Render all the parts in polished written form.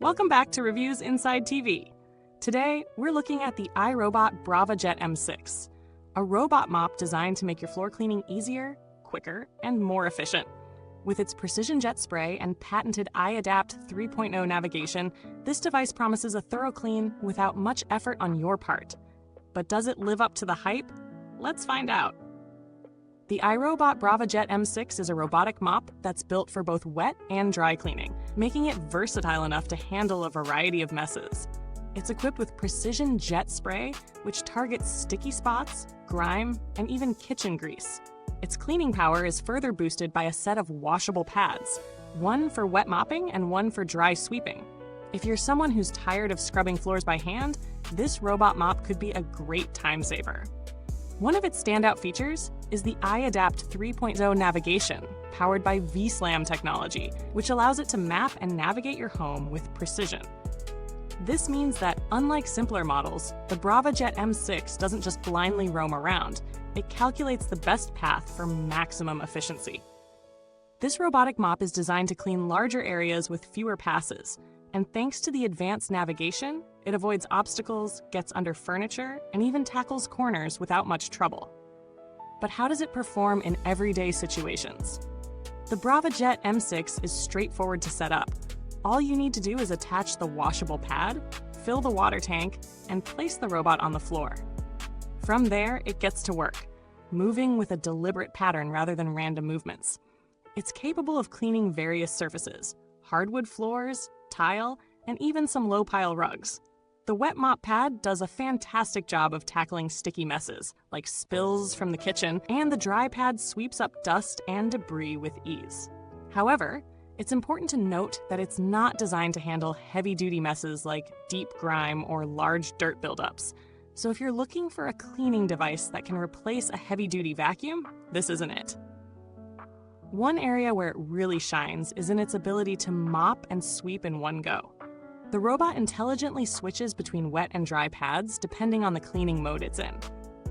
Welcome back to Reviews Inside TV. Today, we're looking at the iRobot Braava Jet M6, a robot mop designed to make your floor cleaning easier, quicker, and more efficient. With its precision jet spray and patented iAdapt 3.0 navigation, this device promises a thorough clean without much effort on your part. But does it live up to the hype? Let's find out. The iRobot Braava Jet M6 is a robotic mop that's built for both wet and dry cleaning, making it versatile enough to handle a variety of messes. It's equipped with precision jet spray, which targets sticky spots, grime, and even kitchen grease. Its cleaning power is further boosted by a set of washable pads, one for wet mopping and one for dry sweeping. If you're someone who's tired of scrubbing floors by hand, this robot mop could be a great time saver. One of its standout features is the iAdapt 3.0 navigation, powered by V-Slam technology, which allows it to map and navigate your home with precision. This means that, unlike simpler models, the Braava Jet M6 doesn't just blindly roam around, it calculates the best path for maximum efficiency. This robotic mop is designed to clean larger areas with fewer passes, and thanks to the advanced navigation, it avoids obstacles, gets under furniture, and even tackles corners without much trouble. But how does it perform in everyday situations? The Braava Jet M6 is straightforward to set up. All you need to do is attach the washable pad, fill the water tank, and place the robot on the floor. From there, it gets to work, moving with a deliberate pattern rather than random movements. It's capable of cleaning various surfaces, hardwood floors, tile, and even some low-pile rugs. The wet mop pad does a fantastic job of tackling sticky messes, like spills from the kitchen, and the dry pad sweeps up dust and debris with ease. However, it's important to note that it's not designed to handle heavy-duty messes like deep grime or large dirt buildups. So if you're looking for a cleaning device that can replace a heavy-duty vacuum, this isn't it. One area where it really shines is in its ability to mop and sweep in one go. The robot intelligently switches between wet and dry pads depending on the cleaning mode it's in.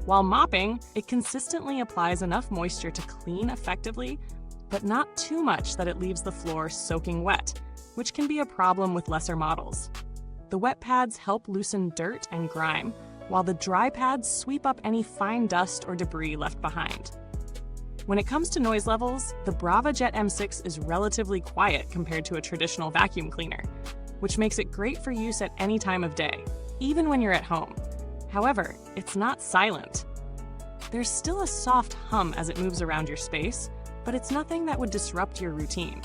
While mopping, it consistently applies enough moisture to clean effectively, but not too much that it leaves the floor soaking wet, which can be a problem with lesser models. The wet pads help loosen dirt and grime, while the dry pads sweep up any fine dust or debris left behind. When it comes to noise levels, the Braava Jet M6 is relatively quiet compared to a traditional vacuum cleaner, which makes it great for use at any time of day, even when you're at home. However, it's not silent. There's still a soft hum as it moves around your space, but it's nothing that would disrupt your routine.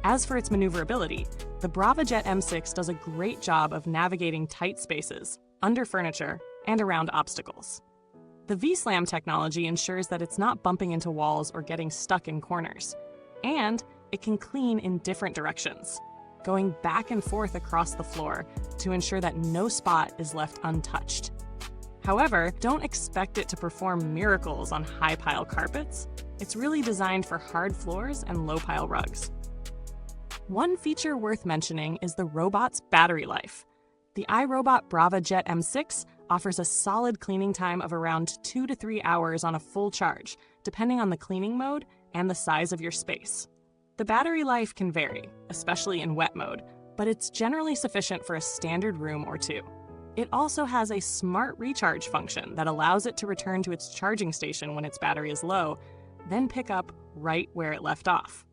As for its maneuverability, the Braava Jet M6 does a great job of navigating tight spaces, under furniture, and around obstacles. The V-Slam technology ensures that it's not bumping into walls or getting stuck in corners, and it can clean in different directions, going back and forth across the floor to ensure that no spot is left untouched. However, don't expect it to perform miracles on high-pile carpets. It's really designed for hard floors and low-pile rugs. One feature worth mentioning is the robot's battery life. The iRobot Braava Jet M6 offers a solid cleaning time of around 2 to 3 hours on a full charge, depending on the cleaning mode and the size of your space. The battery life can vary, especially in wet mode, but it's generally sufficient for a standard room or two. It also has a smart recharge function that allows it to return to its charging station when its battery is low, then pick up right where it left off.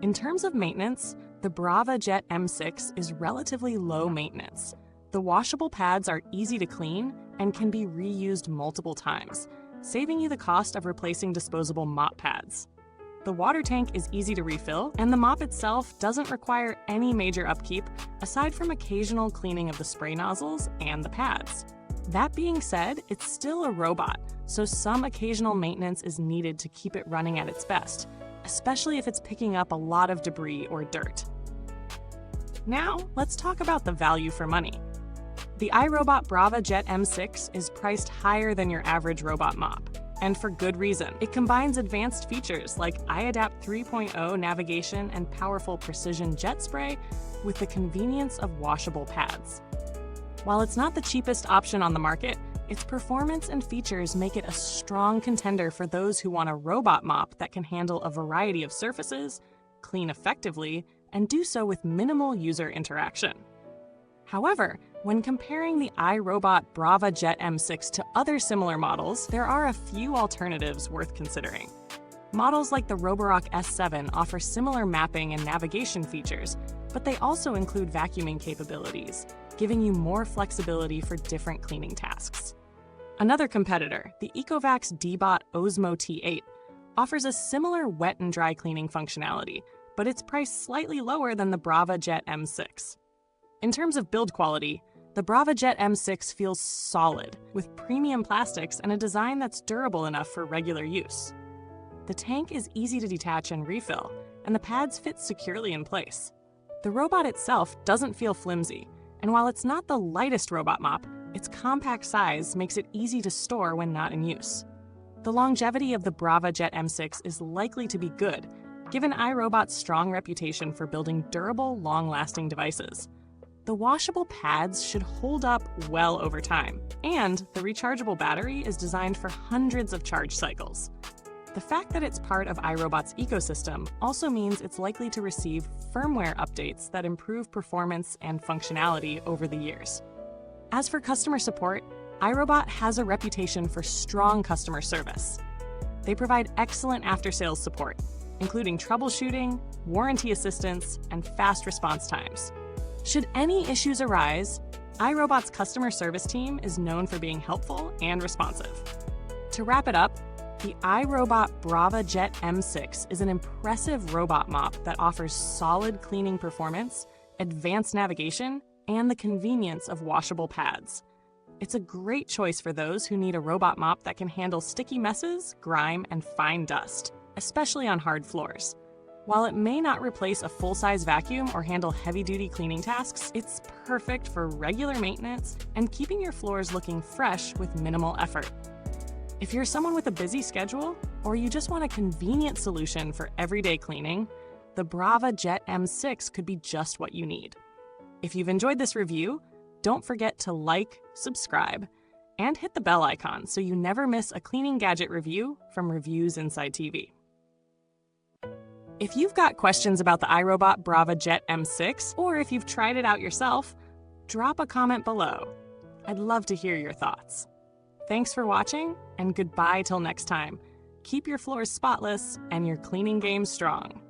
In terms of maintenance, the Braava Jet M6 is relatively low maintenance. The washable pads are easy to clean and can be reused multiple times, saving you the cost of replacing disposable mop pads. The water tank is easy to refill, and the mop itself doesn't require any major upkeep aside from occasional cleaning of the spray nozzles and the pads. That being said, it's still a robot, so some occasional maintenance is needed to keep it running at its best, especially if it's picking up a lot of debris or dirt. Now, let's talk about the value for money. The iRobot Braava Jet M6 is priced higher than your average robot mop. And for good reason. It combines advanced features like iAdapt 3.0 navigation and powerful precision jet spray with the convenience of washable pads. While it's not the cheapest option on the market, its performance and features make it a strong contender for those who want a robot mop that can handle a variety of surfaces, clean effectively, and do so with minimal user interaction. However, when comparing the iRobot Braava Jet M6 to other similar models, there are a few alternatives worth considering. Models like the Roborock S7 offer similar mapping and navigation features, but they also include vacuuming capabilities, giving you more flexibility for different cleaning tasks. Another competitor, the Ecovacs Dbot Osmo T8, offers a similar wet and dry cleaning functionality, but it's priced slightly lower than the Braava Jet M6. In terms of build quality, the Braava Jet M6 feels solid, with premium plastics and a design that's durable enough for regular use. The tank is easy to detach and refill, and the pads fit securely in place. The robot itself doesn't feel flimsy, and while it's not the lightest robot mop, its compact size makes it easy to store when not in use. The longevity of the Braava Jet M6 is likely to be good, given iRobot's strong reputation for building durable, long-lasting devices. The washable pads should hold up well over time, and the rechargeable battery is designed for hundreds of charge cycles. The fact that it's part of iRobot's ecosystem also means it's likely to receive firmware updates that improve performance and functionality over the years. As for customer support, iRobot has a reputation for strong customer service. They provide excellent after-sales support, including troubleshooting, warranty assistance, and fast response times. Should any issues arise, iRobot's customer service team is known for being helpful and responsive. To wrap it up, the iRobot Braava Jet M6 is an impressive robot mop that offers solid cleaning performance, advanced navigation, and the convenience of washable pads. It's a great choice for those who need a robot mop that can handle sticky messes, grime, and fine dust, especially on hard floors. While it may not replace a full-size vacuum or handle heavy-duty cleaning tasks, it's perfect for regular maintenance and keeping your floors looking fresh with minimal effort. If you're someone with a busy schedule, or you just want a convenient solution for everyday cleaning, the Braava Jet M6 could be just what you need. If you've enjoyed this review, don't forget to like, subscribe, and hit the bell icon so you never miss a cleaning gadget review from Reviewsinside.tv. If you've got questions about the iRobot Braava Jet M6, or if you've tried it out yourself, drop a comment below. I'd love to hear your thoughts. Thanks for watching, and goodbye till next time. Keep your floors spotless and your cleaning game strong.